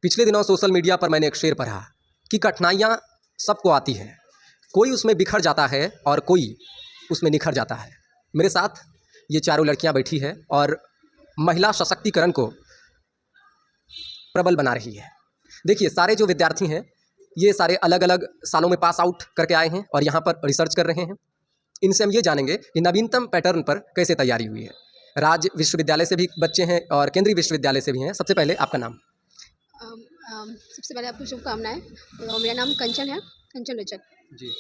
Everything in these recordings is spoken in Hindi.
पिछले दिनों सोशल मीडिया पर मैंने एक शेर पढ़ा कि कठिनाइयाँ सबको आती हैं, कोई उसमें बिखर जाता है और कोई उसमें निखर जाता है। मेरे साथ ये चारों लड़कियां बैठी है और महिला सशक्तिकरण को प्रबल बना रही है। देखिए, सारे जो विद्यार्थी हैं ये सारे अलग अलग सालों में पास आउट करके आए हैं और यहाँ पर रिसर्च कर रहे हैं। इनसे हम ये जानेंगे कि नवीनतम पैटर्न पर कैसे तैयारी हुई है। राज्य विश्वविद्यालय से भी बच्चे हैं और केंद्रीय विश्वविद्यालय से भी हैं। सबसे पहले आपका नाम? सबसे पहले आपको शुभकामनाएं। तो मेरा नाम कंचन है, कंचन रजक जी।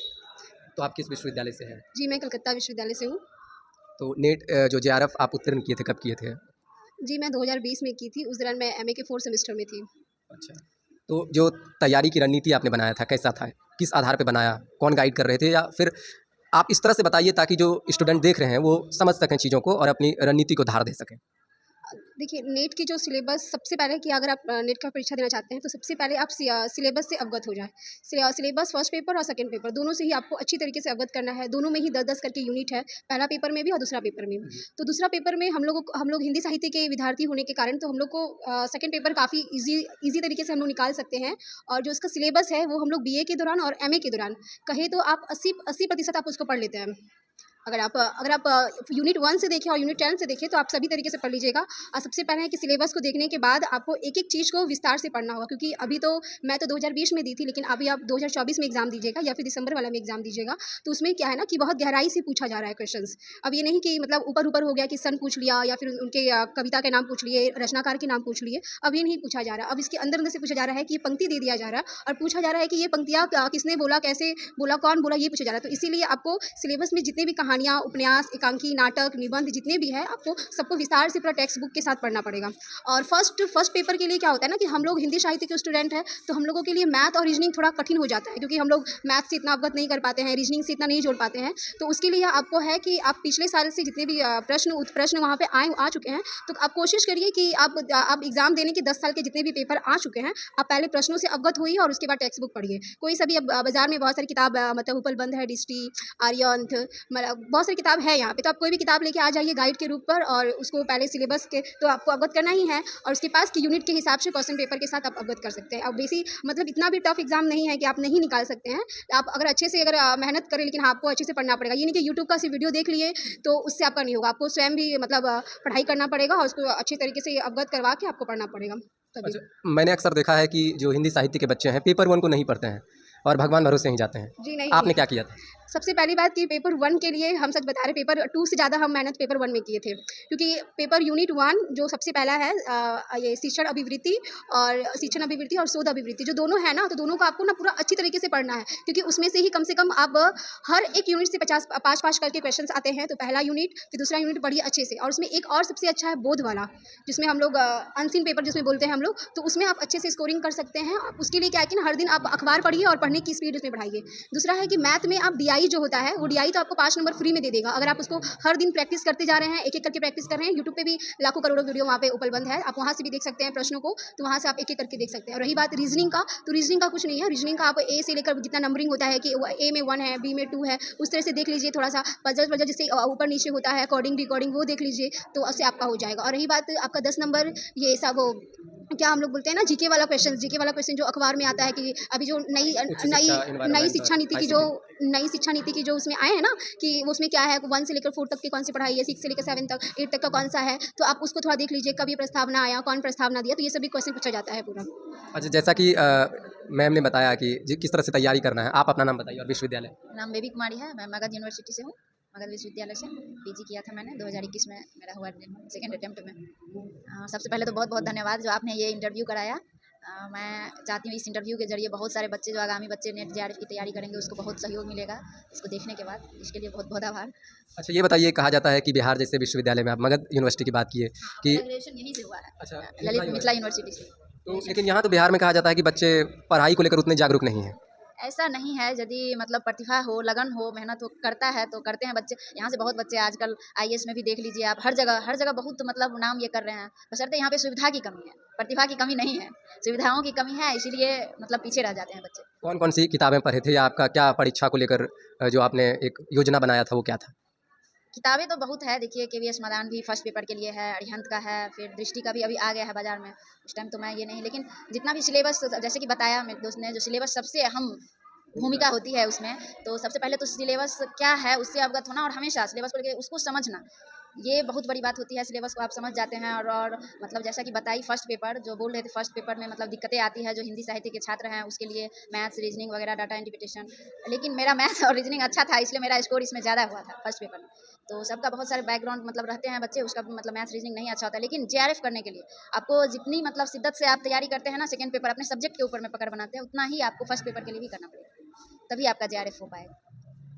तो आप किस विश्वविद्यालय से हैं? जी। मैं कलकत्ता विश्वविद्यालय से हूँ। तो नेट जो जेआरएफ आप उत्तीर्ण किए थे, कब किए थे? जी, मैं 2020 में की थी। उस दौरान मैं एमए के 4th सेमेस्टर में थी। अच्छा। तो जो तैयारी की रणनीति आपने बनाया था, कैसा था? किस आधार पे बनाया? कौन गाइड कर रहे थे? या फिर आप इस तरह से बताइए ताकि जो स्टूडेंट देख रहे हैं वो समझ सकें चीज़ों को और अपनी रणनीति को धार दे सकें। देखिए, नेट की जो सिलेबस, सबसे पहले कि अगर आप नेट का परीक्षा देना चाहते हैं तो सबसे पहले आप सिलेबस से अवगत हो जाएं। सिलेबस फर्स्ट पेपर और सेकंड पेपर दोनों से ही आपको अच्छी तरीके से अवगत करना है। दोनों में ही 10-10 करके यूनिट है, पहला पेपर में भी और दूसरा पेपर में भी। तो दूसरा पेपर में हम लोग हिंदी साहित्य के विद्यार्थी होने के कारण तो हम लोग को सेकंड पेपर काफ़ी ईजी तरीके से हम लोग निकाल सकते हैं। और जो उसका सिलेबस है वो हम लोग बीए के दौरान और एमए के दौरान कहे तो आप 80% आप उसको पढ़ लेते हैं। अगर आप यूनिट 1 से देखें और यूनिट 10 से देखें तो आप सभी तरीके से पढ़ लीजिएगा। और सबसे पहले है कि सिलेबस को देखने के बाद आपको एक-एक चीज़ को विस्तार से पढ़ना होगा, क्योंकि अभी तो मैं तो 2020 में दी थी, लेकिन अभी आप 2024 में एग्ज़ाम दीजिएगा या फिर दिसंबर वाला में एग्ज़ाम दीजिएगा। तो उसमें क्या है ना कि बहुत गहराई से पूछा जा रहा है क्वेश्चंस। अब ये नहीं कि मतलब ऊपर-ऊपर हो गया कि सन पूछ लिया या फिर उनके कविता के नाम पूछ लिए, रचनाकार के नाम पूछ लिए। अब ये नहीं पूछा जा रहा। अब इसके अंदर-अंदर से पूछा जा रहा है कि ये पंक्ति दे दिया जा रहा है और पूछा जा रहा है कि ये पंक्तियाँ किसने बोला, कैसे बोला, कौन बोला, ये पूछा जा रहा है। तो इसीलिए आपको सिलेबस में जितने भी कहानियाँ, उपन्यास, एकांकी, नाटक, निबंध जितने भी हैं, आपको सबको विस्तार से पूरा टेक्स्ट बुक के साथ पढ़ना पड़ेगा। और फर्स्ट पेपर के लिए क्या होता है ना कि हम लोग हिंदी साहित्य के स्टूडेंट हैं, तो हम लोगों के लिए मैथ और रीजनिंग थोड़ा कठिन हो जाता है, क्योंकि हम लोग मैथ से इतना अवगत नहीं कर पाते हैं, रीजनिंग से इतना नहीं जोड़ पाते हैं। तो उसके लिए आपको है कि आप पिछले साल से जितने भी प्रश्न वहाँ पे आ चुके हैं, तो आप कोशिश करिए कि आप एग्जाम देने के 10 साल के जितने भी पेपर आ चुके हैं, आप पहले प्रश्नों से अवगत होइए और उसके बाद टेक्स्ट बुक पढ़िए। कोई सा भी अब बाजार में बहुत सारी किताब मतलब उपलब्ध है, दृष्टि, आर्यंथ, मतलब बहुत सारी किताब है यहाँ पे। तो आप कोई भी किताब लेके आ जाइए गाइड के रूप पर, और उसको पहले सिलेबस के तो आपको अवगत करना ही है, और उसके पास की यूनिट के हिसाब से क्वेश्चन पेपर के साथ आप अवगत कर सकते हैं। अब मतलब इतना भी टफ एग्जाम नहीं है कि आप नहीं निकाल सकते हैं। आप अगर अच्छे से मेहनत करें, लेकिन हाँ, आपको अच्छे से पढ़ना पड़ेगा। ये नहीं कि यूट्यूब का सिर्फ वीडियो देख लिए तो उससे आपका नहीं होगा। आपको स्वयं भी मतलब पढ़ाई करना पड़ेगा और उसको अच्छे तरीके से अवगत करवा के आपको पढ़ना पड़ेगा तभी। अच्छा, मैंने अक्सर देखा है कि जो हिंदी साहित्य के बच्चे हैं पेपर 1 को नहीं पढ़ते हैं और भगवान भरोसे ही जाते हैं। जी नहीं, आपने क्या किया था? सबसे पहली बात कि पेपर 1 के लिए हम सच बता रहे, पेपर 2 से ज़्यादा हम मेहनत पेपर 1 में किए थे, क्योंकि पेपर यूनिट 1 जो सबसे पहला है ये शिक्षण अभिवृत्ति और शोध अभिवृत्ति जो दोनों है ना, तो दोनों को आपको ना पूरा अच्छी तरीके से पढ़ना है, क्योंकि उसमें से ही कम से कम आप हर एक यूनिट से 5 करके क्वेश्चन आते हैं। तो पहला यूनिट, फिर दूसरा यूनिट पढ़िए अच्छे से। और उसमें एक और सबसे अच्छा है बोध वाला, जिसमें हम लोग अनसीन पेपर जिसमें बोलते हैं हम लोग, तो उसमें आप अच्छे से स्कोरिंग कर सकते हैं। आप उसके लिए क्या है कि ना, हर दिन आप अखबार पढ़िए और पढ़ने की स्पीड उसमें बढ़ाइए। दूसरा है कि मैथ में आप डीआई जो होता है, वो डीआई तो आपको 5 नंबर फ्री में दे देगा, अगर आप उसको हर दिन प्रैक्टिस करते जा रहे हैं, एक-एक करके प्रैक्टिस कर रहे हैं। यूट्यूब पे भी लाखों करोड़ों वीडियो वहाँ पे उपलब्ध है, आप वहाँ से भी देख सकते हैं प्रश्नों को, तो वहाँ से आप एक-एक करके देख सकते हैं। और रही बात रीजनिंग का, तो रीजनिंग का कुछ नहीं है। रीजनिंग का आप ए से लेकर जितना नंबरिंग होता है कि ए में 1 है, बी में 2 है, उस तरह से देख लीजिए। थोड़ा-सा पजल-वजल जैसे ऊपर नीचे होता है, कोडिंग डिकोडिंग, वो देख लीजिए, तो उससे आपका हो जाएगा। और रही बात आपका 10 नंबर, ये सब वो क्या हम लोग बोलते हैं ना, जीके वाला क्वेश्चन जो अखबार में आता है कि अभी जो नई शिक्षा नीति की जो उसमें आए हैं ना, कि उसमें क्या है 1 से लेकर 4 तक की कौन सी पढ़ाई है, 6 से लेकर 7 तक, 8 तक का कौन सा है, तो आप उसको थोड़ा देख लीजिए, कब ये प्रस्तावना आया, कौन प्रस्तावना दिया, तो ये सभी क्वेश्चन पूछा जाता है पूरा। अच्छा, जैसा कि मैम ने बताया कि किस तरह से तैयारी करना है, आप अपना नाम बताइए और विश्वविद्यालय? नाम बेबी कुमारी है, मैं मगध यूनिवर्सिटी से हूँ, मगध विश्वविद्यालय से पीजी किया था मैंने 2021 में, मेरा हुआ सेकेंड अटेम्प्ट में। सबसे पहले तो बहुत बहुत धन्यवाद जो आपने ये इंटरव्यू कराया। मैं चाहती हूँ इस इंटरव्यू के जरिए बहुत सारे बच्चे, जो आगामी बच्चे नेट जेआरएफ की तैयारी करेंगे, उसको बहुत सहयोग मिलेगा इसको देखने के बाद। इसके लिए बहुत बहुत आभार। अच्छा, ये बताइए, कहा जाता है कि बिहार जैसे विश्वविद्यालय में, आप मगध यूनिवर्सिटी की बात किए कि ग्रेजुएशन यहीं से हुआ है। अच्छा, ललित मिथिला यूनिवर्सिटी से। तो लेकिन यहाँ तो बिहार में कहा जाता है कि बच्चे पढ़ाई को लेकर उतने जागरूक नहीं हैं। ऐसा नहीं है, यदि मतलब प्रतिभा हो, लगन हो, मेहनत हो, करता है तो करते हैं बच्चे। यहाँ से बहुत बच्चे आजकल आईएएस में भी देख लीजिए आप, हर जगह बहुत मतलब नाम ये कर रहे हैं। बशर्ते यहाँ पे सुविधा की कमी है, प्रतिभा की कमी नहीं है, सुविधाओं की कमी है, इसीलिए मतलब पीछे रह जाते हैं बच्चे। कौन-कौन सी किताबें पढ़े थे, या आपका क्या परीक्षा को लेकर जो आपने एक योजना बनाया था वो क्या था? किताबें तो बहुत है, देखिए केवीएस मैदान भी फर्स्ट पेपर के लिए है, अरिहंत का है, फिर दृष्टि का भी अभी आ गया है बाजार में। उस टाइम तो मैं ये नहीं, लेकिन जितना भी सिलेबस जैसे कि बताया मेरे दोस्त ने, जो सिलेबस सबसे अहम भूमिका होती है उसमें, तो सबसे पहले तो सिलेबस क्या है उससे अवगत होना, और हमेशा सिलेबस को लेके उसको समझना, ये बहुत बड़ी बात होती है। सिलेबस को आप समझ जाते हैं और मतलब जैसा कि बताई फर्स्ट पेपर जो बोल रहे थे, फर्स्ट पेपर में मतलब दिक्कतें आती है जो हिंदी साहित्य के छात्र हैं उसके लिए, मैथ्स, रीजनिंग वगैरह, डाटा इंटरप्रिटेशन। लेकिन मेरा मैथ्स और रीजनिंग अच्छा था, इसलिए मेरा स्कोर इसमें ज़्यादा हुआ था फर्स्ट पेपर में। तो सबका बहुत सारे बैकग्राउंड मतलब रहते हैं बच्चे, उसका मतलब मैथ्स रीजनिंग नहीं अच्छा होता है, लेकिन जेआरएफ करने के लिए आपको जितनी मतलब शिद्दत से आप तैयारी करते हैं ना, सेकंड पेपर अपने सब्जेक्ट के ऊपर में पकड़ बनाते हैं, उतना ही आपको फर्स्ट पेपर के लिए भी करना पड़ेगा, तभी आपका जेआरएफ हो पाएगा।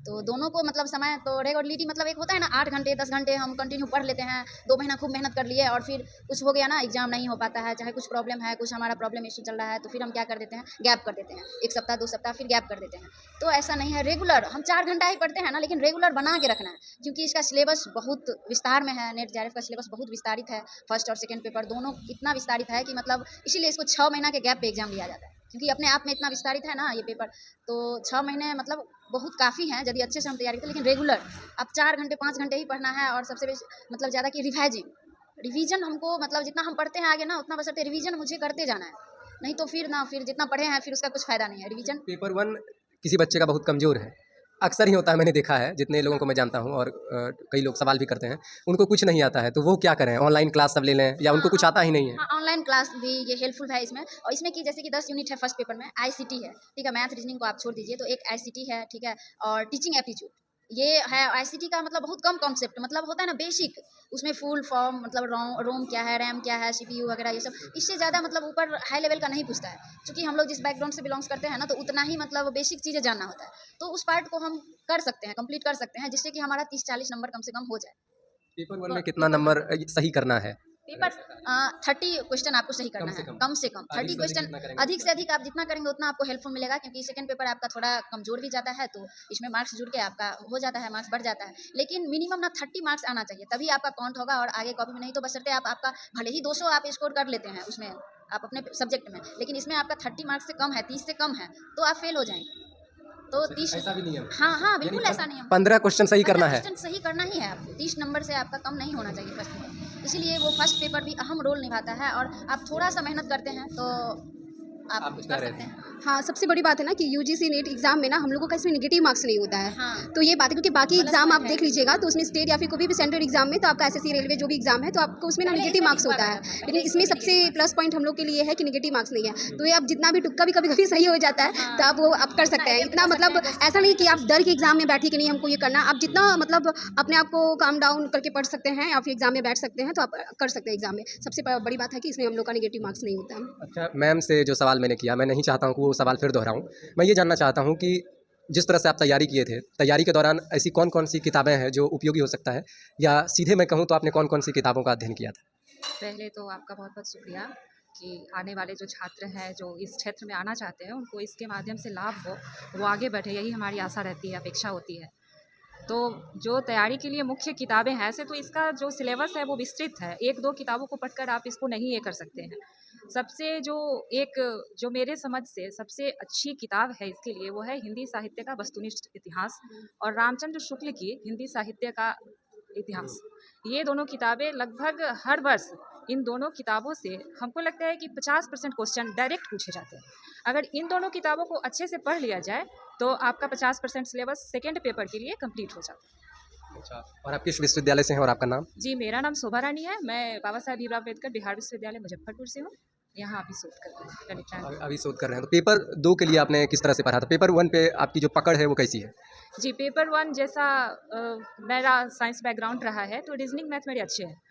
तो दोनों को मतलब समय तो रेगुलरिटी मतलब एक होता है ना, 8 घंटे 10 घंटे हम कंटिन्यू पढ़ लेते हैं, 2 महीना खूब मेहनत कर लिए और फिर कुछ हो गया ना, एग्जाम नहीं हो पाता है, चाहे कुछ प्रॉब्लम है, कुछ हमारा प्रॉब्लम इश्यू चल रहा है, तो फिर हम क्या कर देते हैं, गैप कर देते हैं, 1 सप्ताह 2 सप्ताह फिर गैप कर देते हैं। तो ऐसा नहीं है, रेगुलर हम 4 घंटा ही पढ़ते हैं ना, लेकिन रेगुलर बना के रखना है, क्योंकि इसका सिलेबस बहुत विस्तार में है। नेट जेआरएफ का सिलेबस बहुत विस्तारित है, फर्स्ट और सेकंड पेपर दोनों इतना विस्तारित है कि मतलब इसीलिए इसको 6 महीना के गैप पे एग्जाम लिया जाता है, क्योंकि अपने आप में इतना विस्तारित है ना ये पेपर। तो 6 महीने मतलब बहुत काफ़ी हैं यदि अच्छे से हम तैयारी करें, लेकिन रेगुलर अब 4 घंटे 5 घंटे ही पढ़ना है, और सबसे बेस्ट मतलब ज़्यादा कि रिवीजन हमको मतलब जितना हम पढ़ते हैं आगे ना, उतना बशर्ते रिवीजन मुझे करते जाना है, नहीं तो फिर जितना पढ़े हैं फिर उसका कुछ फ़ायदा नहीं है रिवीजन। पेपर वन किसी बच्चे का बहुत कमज़ोर है, अक्सर ही होता है, मैंने देखा है, जितने लोगों को मैं जानता हूँ और कई लोग सवाल भी करते हैं, उनको कुछ नहीं आता है, तो वो क्या करें? ऑनलाइन क्लास सब ले लें या उनको कुछ आता ही नहीं है? हाँ, ऑनलाइन क्लास भी ये हेल्पफुल है इसमें, और इसमें कि जैसे कि 10 यूनिट है फर्स्ट पेपर में, आईसीटी है, ठीक है, मैथ रीजनिंग को आप छोड़ दीजिए, तो एक आईसीटी है, ठीक है, और टीचिंग एप्टीट्यूड ये है। आईसीटी का मतलब बहुत कम कॉन्सेप्ट, मतलब होता है ना बेसिक, उसमें फुल फॉर्म मतलब रोम क्या है, रैम क्या है, सीपीयू वगैरह ये सब, इससे ज़्यादा मतलब ऊपर हाई लेवल का नहीं पूछता है, क्योंकि हम लोग जिस बैकग्राउंड से बिलोंग्स करते हैं ना, तो उतना ही मतलब बेसिक चीज़ें जानना होता है, तो उस पार्ट को हम कर सकते हैं, कंप्लीट कर सकते हैं, जिससे कि हमारा 30-40 नंबर कम से कम हो जाए। पेपर वन में कितना नंबर सही करना है? पेपर 30 क्वेश्चन आपको सही करना है, कम से कम 30 क्वेश्चन, अधिक से अधिक आप जितना करेंगे उतना आपको हेल्पफुल मिलेगा, क्योंकि सेकंड पेपर आपका थोड़ा कमजोर भी जाता है, तो इसमें मार्क्स जुड़ के आपका हो जाता है, मार्क्स बढ़ जाता है, लेकिन मिनिमम ना 30 मार्क्स आना चाहिए, तभी आपका काउंट होगा, और आगे कॉपी में नहीं तो बशर्ते आपका भले ही 200 आप स्कोर कर लेते हैं उसमें, आप अपने सब्जेक्ट में, लेकिन इसमें आपका 30 मार्क्स से कम है, 30 से कम है, तो आप फेल हो जाएंगे। तो 30, ऐसा भी नियम? हाँ हाँ बिल्कुल ऐसा नहीं है, 15 क्वेश्चन सही करना है? क्वेश्चन सही करना ही है आपको, 30 नंबर से आपका कम नहीं होना चाहिए फर्स्ट पेपर, इसीलिए वो फर्स्ट पेपर भी अहम रोल निभाता है, और आप थोड़ा सा मेहनत करते हैं तो आप कुछ कर कह रहे सकते थे? हैं। हाँ, सबसे बड़ी बात है ना कि यूजीसी नेट एग्ज़ाम में ना हम लोगों का इसमें नेगेटिव मार्क्स नहीं होता है। हाँ। तो ये बात है, क्योंकि बाकी प्लस एग्ज़ाम आप पॉइंट है। देख लीजिएगा तो उसमें स्टेट या फिर कोई भी सेंट्रल एग्ज़ाम में तो आपका एसएससी, रेलवे जो भी एग्ज़ाम है तो आपको उसमें ना पहले नेगेटिव इसमें मार्क्स भी हुआ होता है। करता था, लेकिन पहले इसमें इसमें भी सबसे negative प्लस पॉइंट हम लोग के लिए है कि नेगेटिव मार्क्स नहीं है। तो ये आप जितना भी तुक्का भी कभी-कभी सही हो जाता है तो आप वो आप कर सकते हैं। attempt इतना कर सकते मतलब हैं, कोशिश ऐसा नहीं कि आप डर के एग्ज़ाम में बैठिए कि नहीं हमको ये करना। आप जितना मतलब अपने आप को काम डाउन करके पढ़ सकते हैं या फिर एग्ज़ाम में बैठ सकते हैं तो आप कर सकते हैं एग्ज़ाम में। सबसे बड़ी बात है कि इसमें हम लोग का नेगेटिव मार्क्स नहीं होता है। अच्छा, मैम से जो सवाल मैंने किया, मैं नहीं चाहता हूँ कि वो सवाल फिर दोहराऊँ। मैं ये जानना चाहता हूँ कि जिस तरह से आप तैयारी किए थे, तैयारी के दौरान ऐसी कौन-कौन सी किताबें हैं जो उपयोगी हो सकता है? या सीधे मैं कहूँ तो आपने कौन-कौन सी किताबों का अध्ययन किया था? पहले तो आपका बहुत बहुत शुक्रिया कि आने वाले जो छात्र हैं जो इस क्षेत्र में आना चाहते हैं उनको इसके माध्यम से लाभ हो, वो आगे बढ़े, यही हमारी आशा रहती है, अपेक्षा होती है। तो जो तैयारी के लिए मुख्य किताबें हैं, ऐसे तो इसका जो सिलेबस है वो विस्तृत है, 1-2 किताबों को पढ़कर आप इसको नहीं ये कर सकते हैं। सबसे जो मेरे समझ से सबसे अच्छी किताब है इसके लिए, वो है हिंदी साहित्य का वस्तुनिष्ठ इतिहास और रामचंद्र शुक्ल की हिंदी साहित्य का इतिहास। ये दोनों किताबें लगभग हर वर्ष इन दोनों किताबों से हमको लगता है कि 50% क्वेश्चन डायरेक्ट पूछे जाते हैं। अगर इन दोनों किताबों को अच्छे से पढ़ लिया जाए तो आपका 50% सिलेबस सेकंड पेपर के लिए कंप्लीट हो जाता है। अच्छा, और आप किस विश्वविद्यालय से हैं और आपका नाम? जी, मेरा नाम शोभा रानी है। मैं बाबा साहेब भीमराव अम्बेडकर बिहार विश्वविद्यालय मुजफ्फरपुर से हूँ। यहाँ अभी शोध कर रही हूँ, गणित अच्छा, शास्त्र। अभी शोध कर रहे हैं। तो पेपर 2 के लिए आपने किस तरह से पढ़ा था? पेपर 1 पे आपकी जो पकड़ है वो कैसी है? जी, पेपर 1 जैसा मेरा साइंस बैकग्राउंड रहा है तो रीजनिंग मैथ मेरे अच्छे हैं,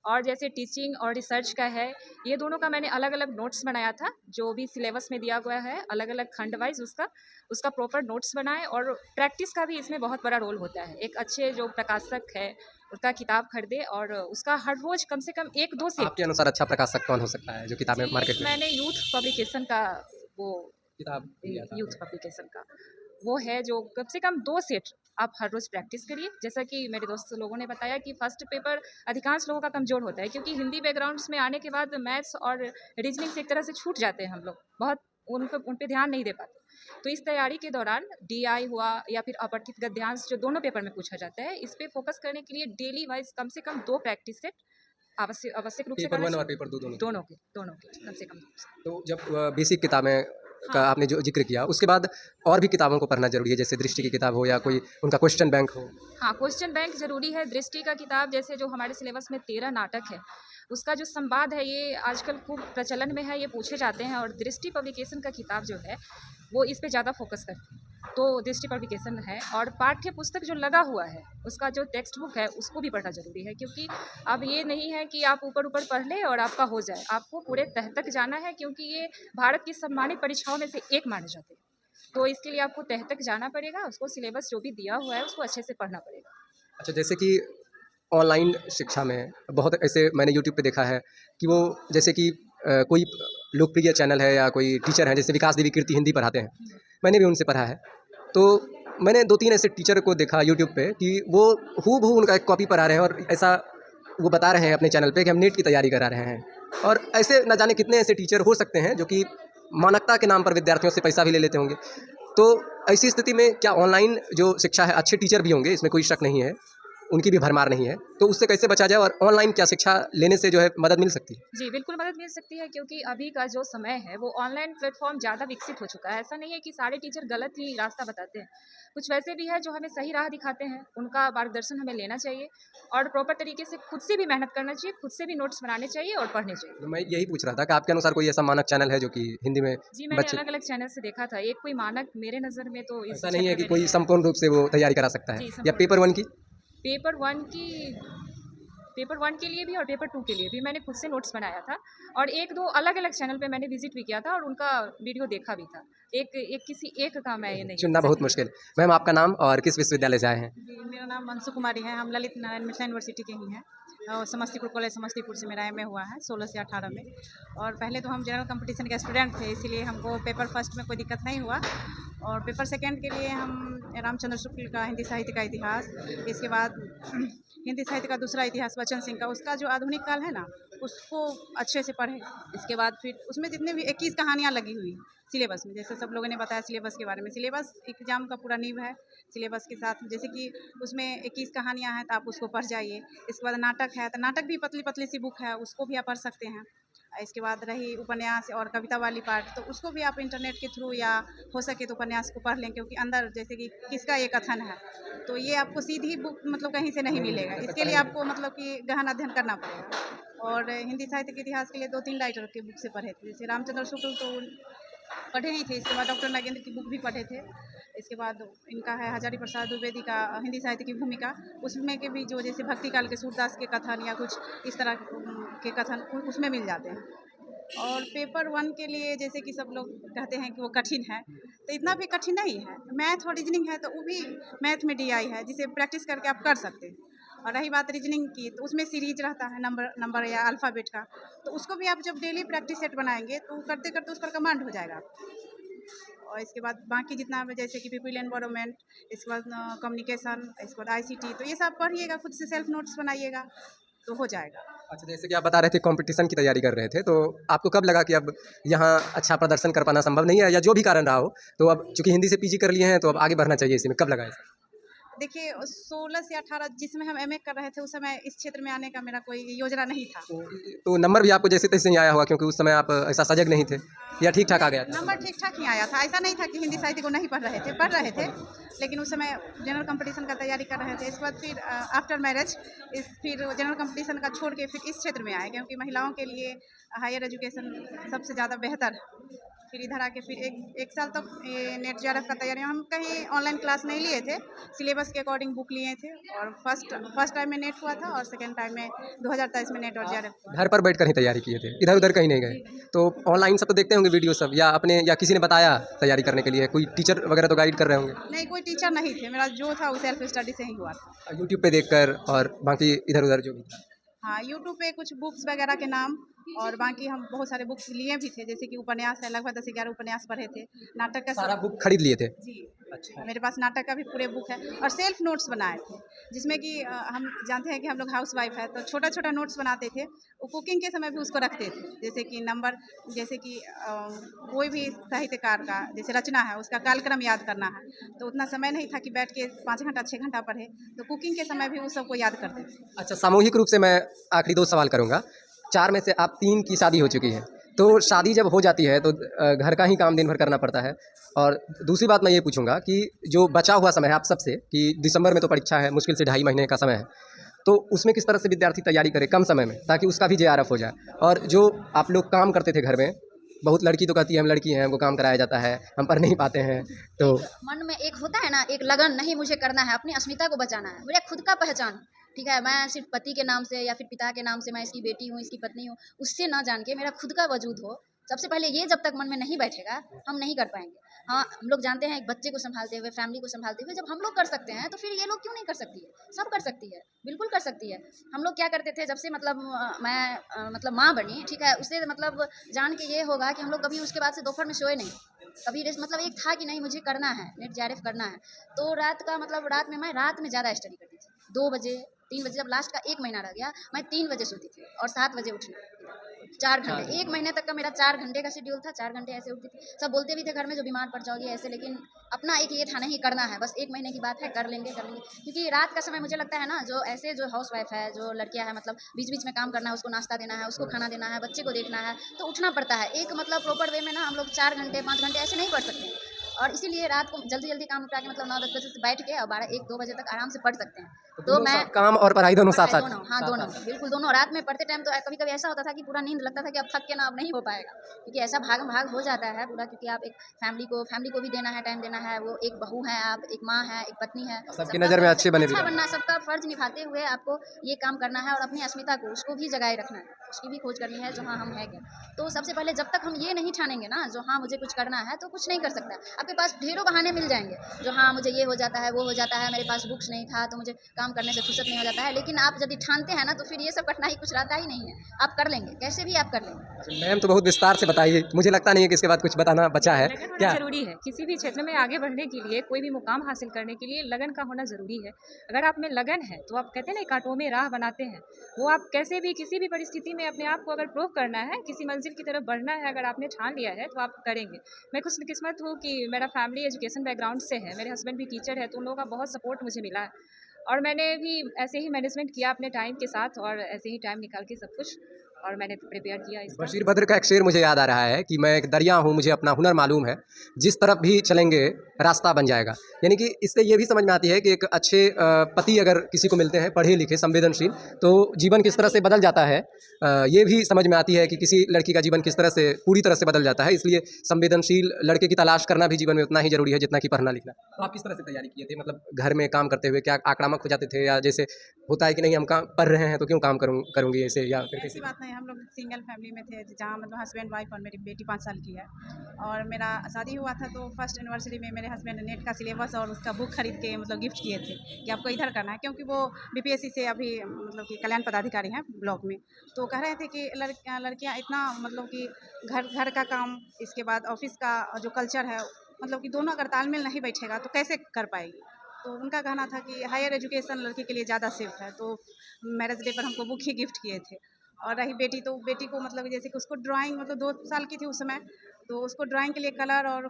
और जैसे टीचिंग और रिसर्च का है, ये दोनों का मैंने अलग अलग नोट्स बनाया था, जो भी सिलेबस में दिया गया है अलग अलग खंड वाइज उसका प्रॉपर नोट्स बनाए, और प्रैक्टिस का भी इसमें बहुत बड़ा रोल होता है। एक अच्छे जो प्रकाशक है उसका किताब खरीदे और उसका हर रोज कम से कम 1-2 सेट। आपके अनुसार अच्छा प्रकाशक कौन हो सकता है जो किताबें जी, मार्केट में? मैंने यूथ पब्लिकेशन का वो किताब लिया था यूथ आपने? पब्लिकेशन का वो है, जो कम से कम 2 सेट आप हर रोज़ प्रैक्टिस करिए। जैसा कि मेरे दोस्त लोगों ने बताया कि फर्स्ट पेपर अधिकांश लोगों का कमज़ोर होता है, क्योंकि हिंदी बैकग्राउंड्स में आने के बाद मैथ्स और रीजनिंग से एक तरह से छूट जाते हैं हम लोग, बहुत उन पे ध्यान नहीं दे पाते। तो इस तैयारी के दौरान DI हुआ या फिर अपठित गद्यांश जो दोनों पेपर में पूछा जाता है, इस पे फोकस करने के लिए डेली वाइज कम से कम 2 प्रैक्टिस सेट आवश्यक रूप से पेपर करना 1 और चाहिए। पेपर 2 दोनों? दोनों के कम से कम 2 तो जब बेसिक किताबें का हाँ। आपने जो ज़िक्र किया, उसके बाद और भी किताबों को पढ़ना ज़रूरी है, जैसे दृष्टि की किताब हो या कोई उनका क्वेश्चन बैंक हो? हाँ, क्वेश्चन बैंक ज़रूरी है। दृष्टि का किताब जैसे जो हमारे सिलेबस में 13 नाटक है, उसका जो संवाद है ये आजकल खूब प्रचलन में है, ये पूछे जाते हैं और दृष्टि पब्लिकेशन का किताब जो है, वो इस पे ज़्यादा फोकस करती है। तो दृष्टि पब्लिकेशन है और पाठ्य पुस्तक जो लगा हुआ है, उसका जो टेक्स्ट बुक है, उसको भी पढ़ना ज़रूरी है क्योंकि अब ये नहीं है कि आप ऊपर-ऊपर पढ़ लें और आपका हो जाए। आपको पूरे तह तक जाना है क्योंकि ये भारत की सम्मानित परीक्षाओं में से एक माने जाते हैं। तो इसके लिए आपको तह तक जाना पड़ेगा, उसको सिलेबस जो भी दिया हुआ है, उसको अच्छे से पढ़ना पड़ेगा। अच्छा, जैसे कि ऑनलाइन शिक्षा में बहुत ऐसे मैंने यूट्यूब पे देखा है कि वो जैसे कि कोई लोकप्रिय चैनल है या कोई टीचर हैं, जैसे विकास देवी कीर्ति हिंदी पढ़ाते हैं, मैंने भी उनसे पढ़ा है। तो मैंने 2-3 ऐसे टीचर को देखा यूट्यूब पे कि वो हूबहू उनका एक कॉपी पढ़ा रहे हैं और ऐसा वो बता रहे हैं अपने चैनल पे कि हम नीट की तैयारी करा रहे हैं। और ऐसे न जाने कितने ऐसे टीचर हो सकते हैं जो कि मानवता के नाम पर विद्यार्थियों से पैसा भी ले लेते होंगे। तो ऐसी स्थिति में क्या ऑनलाइन जो शिक्षा है, अच्छे टीचर भी होंगे, इसमें कोई शक नहीं है, उनकी भी भरमार नहीं है, तो उससे कैसे बचा जाए और ऑनलाइन क्या शिक्षा लेने से जो है मदद मिल सकती है? जी, बिल्कुल मदद मिल सकती है क्योंकि अभी का जो समय है वो ऑनलाइन प्लेटफ़ॉर्म ज़्यादा विकसित हो चुका है। ऐसा नहीं है कि सारे टीचर गलत ही रास्ता बताते हैं। कुछ वैसे भी हैं जो हमें सही राह दिखाते हैं, उनका मार्गदर्शन हमें लेना चाहिए और प्रॉपर तरीके से खुद से भी मेहनत करना चाहिए, खुद से भी नोट्स बनाने चाहिए और पढ़ने चाहिए। तो मैं यही पूछ रहा था कि आपके अनुसार कोई ऐसा मानक चैनल है जो कि हिंदी में जी, मैंने बच्चे, अलग-अलग चैनल से देखा था। एक कोई मानक मेरे नज़र में तो इस ऐसा नहीं है क्षेत्र कि में कोई नहीं है। संपूर्ण रूप से वो तैयारी करा सकता है? जी, या संपूर्ण पेपर 1 की? पेपर 1 की पेपर 1 के लिए भी और पेपर 2 के लिए भी मैंने खुद से नोट्स बनाया था और 1-2 अलग-अलग चैनल पे मैंने विज़िट भी किया था और उनका वीडियो देखा भी था। किसी एक का मैं ये नहीं चुनना कह बहुत सकती। मुश्किल। मैम, आपका नाम और किस विश्वविद्यालय से आए हैं? जी, मेरा नाम मनसु कुमारी है। हम ललित नारायण मिथिला यूनिवर्सिटी के ही हैं और समस्तीपुर कॉलेज समस्तीपुर से मेरा MA हुआ है 16 से 18 में। और पहले तो हम जनरल कंपटीशन के स्टूडेंट थे, इसीलिए हमको पेपर फर्स्ट में कोई दिक्कत नहीं हुआ और पेपर सेकंड के लिए हम रामचंद्र शुक्ल का हिंदी साहित्य का इतिहास, इसके बाद हिंदी साहित्य का दूसरा इतिहास बच्चन सिंह का, उसका जो आधुनिक काल है ना, उसको अच्छे से पढ़े। इसके बाद फिर उसमें जितने भी 21 कहानियाँ लगी हुई हैं सिलेबस में, जैसे सब लोगों ने बताया सिलेबस के बारे में। सिलेबस एग्जाम का पूरा नींव है। सिलेबस के साथ जैसे कि उसमें 21 कहानियाँ हैं तो आप उसको पढ़ जाइए। इसके बाद नाटक है तो नाटक भी पतली पतली सी बुक है, उसको भी आप पढ़ सकते हैं। इसके बाद रही उपन्यास और कविता वाली पार्ट, तो उसको भी आप इंटरनेट के थ्रू या हो सके तो उपन्यास को पढ़ लें, क्योंकि अंदर जैसे कि किसका ये कथन है, तो ये आपको सीधी बुक मतलब कहीं से नहीं मिलेगा। इसके लिए आपको मतलब कि गहन अध्ययन करना पड़ेगा। और हिंदी साहित्य के इतिहास के लिए 2-3 राइटर की बुक से पढ़े थे, जैसे रामचंद्र शुक्ल तो पढ़े ही थे। इसके बाद डॉक्टर नागेंद्र की बुक भी पढ़े थे। इसके बाद इनका है हजारी प्रसाद द्विवेदी का हिंदी साहित्य की भूमिका, उसमें के भी जो जैसे भक्ति काल के सूरदास के कथन या कुछ इस तरह के कथन उसमें मिल जाते हैं। और पेपर 1 के लिए जैसे कि सब लोग कहते हैं कि वो कठिन है, तो इतना भी कठिन नहीं है। मैथ और रीजनिंग है तो वो भी मैथ में DI है, जिसे प्रैक्टिस करके आप कर सकते हैं। और रही बात रीजनिंग की, तो उसमें सीरीज रहता है नंबर या अल्फ़ाबेट का, तो उसको भी आप जब डेली प्रैक्टिस सेट बनाएंगे तो करते करते उस पर कमांड हो जाएगा आपको। और इसके बाद बाकी जितना भी जैसे कि पीपल एनवायरनमेंट, इसके बाद कम्युनिकेशन, इसके बाद ICT, तो ये सब पढ़िएगा, खुद से सेल्फ नोट्स बनाइएगा तो हो जाएगा। अच्छा, जैसे कि आप बता रहे थे कॉम्पिटिशन की तैयारी कर रहे थे, तो आपको कब लगा कि अब यहाँ अच्छा प्रदर्शन कर पाना संभव नहीं है, या जो भी कारण रहा हो, तो अब चूँकि हिंदी से PG कर लिए हैं तो अब आगे बढ़ना चाहिए इसी में, कब लगा ऐसा? देखिए 16 से 18 जिसमें हम MA कर रहे थे, उस समय इस क्षेत्र में आने का मेरा कोई योजना नहीं था। तो नंबर भी आपको जैसे तैसे ही आया होगा, क्योंकि उस समय आप ऐसा सजग नहीं थे, या ठीक-ठाक आ गया था? नंबर ठीक-ठाक ही आया था। ऐसा नहीं था कि हिंदी साहित्य को नहीं पढ़ रहे थे, लेकिन उस समय जनरल कंपटीशन का तैयारी कर रहे थे। इसके बाद फिर आफ्टर मैरिज फिर जनरल कंपटीशन का छोड़ के फिर इस क्षेत्र में आए, क्योंकि महिलाओं के लिए हायर एजुकेशन सबसे ज़्यादा बेहतर है। फिर इधर आके फिर एक साल तक ये नेट JRF का तैयारी, हम कहीं ऑनलाइन क्लास नहीं लिए थे, सिलेबस के अकॉर्डिंग बुक लिए थे। और फर्स्ट टाइम में नेट हुआ था और सेकेंड टाइम में 2023 में नेट और JRF हुआ। घर पर बैठकर ही तैयारी किए थे, इधर-उधर कहीं नहीं गए? तो ऑनलाइन सब तो देखते होंगे वीडियो सब, या अपने या किसी ने बताया तैयारी करने के लिए? कोई टीचर वगैरह तो गाइड कर रहे होंगे? नहीं, कोई टीचर नहीं थे, मेरा जो था वो सेल्फ स्टडी से ही हुआ था। यूट्यूब पे देखकर और बाकी इधर-उधर जो भी था? हाँ, यूट्यूब पे कुछ बुक्स वगैरह के नाम और बाकी हम बहुत सारे बुक्स लिए भी थे, जैसे कि उपन्यास है, लगभग 10-11 उपन्यास पढ़े थे। नाटक का सारा बुक खरीद लिए थे? जी, अच्छा। मेरे पास नाटक का भी पूरे बुक है और सेल्फ नोट्स बनाए थे, जिसमें कि हम जानते हैं कि हम लोग हाउसवाइफ है तो छोटा-छोटा नोट्स बनाते थे। वो कुकिंग के समय भी उसको रखते थे, जैसे कि नंबर, जैसे कि कोई भी साहित्यकार का जैसे रचना है उसका कालक्रम याद करना है, तो उतना समय नहीं था कि बैठ के 5 घंटा 6 घंटा पढ़े, तो कुकिंग के समय भी उस सबको याद करते थे। अच्छा, सामूहिक रूप से मैं आखिरी 2 सवाल करूँगा। 4 में से आप 3 की शादी हो चुकी है, तो शादी जब हो जाती है तो घर का ही काम दिन भर करना पड़ता है। और दूसरी बात मैं ये पूछूँगा कि जो बचा हुआ समय है आप सबसे कि दिसंबर में तो परीक्षा है, मुश्किल से 2.5 महीने का समय है, तो उसमें किस तरह से विद्यार्थी तैयारी करे कम समय में, ताकि उसका भी जेआरएफ हो जाए? और जो आप लोग काम करते थे घर में, बहुत लड़की तो कहती है हम लड़की हैं, हमको काम कराया जाता है, हम पढ़ नहीं पाते हैं, तो मन में एक होता है ना, एक लगन, नहीं मुझे करना है, अपनी अस्मिता को बचाना है, मेरा खुद का पहचान, ठीक है, मैं सिर्फ पति के नाम से या फिर पिता के नाम से मैं इसकी बेटी हूँ, इसकी पत्नी हूँ, उससे ना जान के मेरा खुद का वजूद हो। सबसे पहले ये जब तक मन में नहीं बैठेगा हम नहीं कर पाएंगे। हाँ, हम लोग जानते हैं एक बच्चे को संभालते हुए, फैमिली को संभालते हुए जब हम लोग कर सकते हैं तो फिर ये लोग क्यों नहीं कर सकती है? सब कर सकती है, बिल्कुल कर सकती है। हम लोग क्या करते थे जब से मतलब मैं मतलब माँ बनी, ठीक है, उससे मतलब जान के ये होगा कि हम लोग कभी उसके बाद से दोपहर में सोए नहीं, कभी रेस्ट, मतलब एक था कि नहीं मुझे करना है, नेट जेआरएफ करना है, तो रात का मतलब रात में मैं रात में ज़्यादा स्टडी करती थी। 2 बजे 3 बजे जब लास्ट का 1 महीना रह गया, मैं 3 बजे सोती थी और 7 बजे उठना, 4 घंटे, 1 महीने तक का मेरा 4 घंटे का शेड्यूल था, 4 घंटे ऐसे उठती थी। सब बोलते भी थे घर में जो बीमार पड़ जाओगी ऐसे, लेकिन अपना एक ये था नहीं करना है, बस 1 महीने की बात है, कर लेंगे। क्योंकि रात का समय मुझे लगता है ना, जो ऐसे जो हाउसवाइफ है, जो लड़कियां हैं, मतलब बीच-बीच में काम करना है, उसको नाश्ता देना है, उसको खाना देना है, बच्चे को देखना है, तो उठना पड़ता है। एक मतलब प्रॉपर वे में ना हम लोग 4 घंटे 5 घंटे ऐसे नहीं पढ़ सकते हैं। और इसीलिए रात को जल्दी-जल्दी काम निपटा के मतलब 9-10 बजे से बैठ के और 12-1-2 बजे तक आराम से पढ़ सकते हैं। तो दोनों मैं साथ काम और पढ़ाई दोनों साथ-साथ? दोनों, हाँ, दोनों, बिल्कुल दोनों। रात में पढ़ते टाइम तो कभी-कभी ऐसा होता था कि पूरा नींद लगता था कि अब थक के ना अब नहीं हो पाएगा, क्योंकि ऐसा भागम-भाग हो जाता है पूरा, क्योंकि आप एक फैमिली को भी देना है, टाइम देना है, वो एक बहू हैं आप, एक माँ हैं, एक पत्नी है। सबकी नज़र में अच्छे बने भी अच्छा रहें। बनना, सबका फ़र्ज़ निभाते हुए आपको ये काम करना है और अपनी अस्मिता को, उसको भी जगाए रखना है, उसकी भी खोज करनी है जो हाँ, हम हैं क्या। तो सबसे पहले जब तक हम ये नहीं ठानेंगे ना, जो हाँ, मुझे कुछ करना है, तो कुछ नहीं कर सकता। आपके पास ढेरों बहाने मिल जाएँगे, जो हाँ, मुझे ये हो जाता है, वो हो जाता है, मेरे पास बुक्स नहीं था, तो मुझे काम करने से फुर्सत नहीं हो जाता है। लेकिन आप यदि ठानते हैं ना, तो फिर ये सब कठिनाई कुछ रहता ही नहीं है, आप कर लेंगे, कैसे भी आप कर लेंगे। मैम तो बहुत विस्तार से बताई है, मुझे लगता नहीं है कि इसके बाद कुछ बताना बचा है। लगन होना क्या? ज़रूरी है, किसी भी क्षेत्र में आगे बढ़ने के लिए, कोई भी मुकाम हासिल करने के लिए लगन का होना ज़रूरी है। अगर आप में लगन है तो आप कहते हैं ना, कांटों में राह बनाते हैं, वो आप कैसे भी किसी भी परिस्थिति में अपने आप को अगर प्रूव करना है, किसी मंजिल की तरफ बढ़ना है, अगर आपने ठान लिया है तो आप करेंगे। मैं खुशकिस्मत हूँ कि मेरा फैमिली एजुकेशन बैकग्राउंड से है, मेरे हस्बैंड भी टीचर है, तो उन लोगों का बहुत सपोर्ट मुझे मिला है और मैंने भी ऐसे ही मैनेजमेंट किया अपने टाइम के साथ और ऐसे ही टाइम निकाल के सब कुछ, और मैंने प्रिपेयर किया इसका। बशीर बद्र का एक शेर मुझे याद आ रहा है कि मैं एक दरिया हूँ, मुझे अपना हुनर मालूम है, जिस तरफ भी चलेंगे रास्ता बन जाएगा। यानी कि इससे ये भी समझ में आती है कि एक अच्छे पति अगर किसी को मिलते हैं, पढ़े लिखे, संवेदनशील, तो जीवन किस तरह से बदल जाता है। ये भी समझ में आती है कि किसी लड़की का जीवन किस तरह से पूरी तरह से बदल जाता है। इसलिए संवेदनशील लड़के की तलाश करना भी जीवन में उतना ही ज़रूरी है जितना कि पढ़ना लिखना। तो आप किस तरह से तैयारी किए थे? मतलब घर में काम करते हुए क्या आक्रामक हो जाते थे, या जैसे होता है कि नहीं हम काम पढ़ रहे हैं तो क्यों काम करूँगी ऐसे, या फिर ऐसी कैसे? बात नहीं, हम लोग सिंगल फैमिली में थे, जहाँ मतलब हस्बैंड वाइफ और मेरी बेटी 5 साल की है। और मेरा शादी हुआ था तो फर्स्ट एनिवर्सरी में मेरे हस्बैंड ने नेट का सिलेबस और उसका बुक खरीद के मतलब गिफ्ट किए थे कि आपको इधर करना है, क्योंकि वो बीपीएससी से अभी मतलब कि कल्याण पदाधिकारी हैं ब्लॉक में। तो कह रहे थे कि लड़कियाँ इतना मतलब कि घर का काम, इसके बाद ऑफिस का जो कल्चर है, मतलब कि दोनों अगर तालमेल नहीं बैठेगा तो कैसे कर पाएगी। तो उनका कहना था कि हायर एजुकेशन लड़की के लिए ज़्यादा सेफ है, तो मैरिज डे पर हमको बुक ही गिफ्ट किए थे। और रही बेटी, तो बेटी को मतलब जैसे कि उसको ड्राइंग, मतलब 2 साल की थी उस समय, तो उसको ड्राइंग के लिए कलर और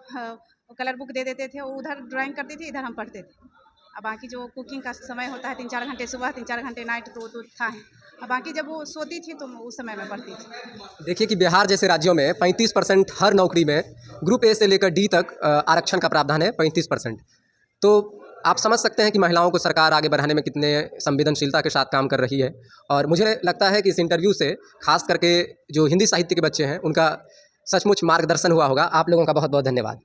कलर बुक दे देते थे, वो उधर ड्राइंग करती थी, इधर हम पढ़ते थे। अब बाकी जो कुकिंग का समय होता है 3-4 घंटे सुबह, 3-4 घंटे नाइट, तो था ही। और बाकी जब वो सोती थी तो उस समय मैं पढ़ती थी। देखिए कि बिहार जैसे राज्यों में 35% हर नौकरी में ग्रुप ए से लेकर डी तक आरक्षण का प्रावधान है, 35%। तो आप समझ सकते हैं कि महिलाओं को सरकार आगे बढ़ाने में कितने संवेदनशीलता के साथ काम कर रही है। और मुझे लगता है कि इस इंटरव्यू से खास करके जो हिंदी साहित्य के बच्चे हैं उनका सचमुच मार्गदर्शन हुआ होगा। आप लोगों का बहुत बहुत धन्यवाद।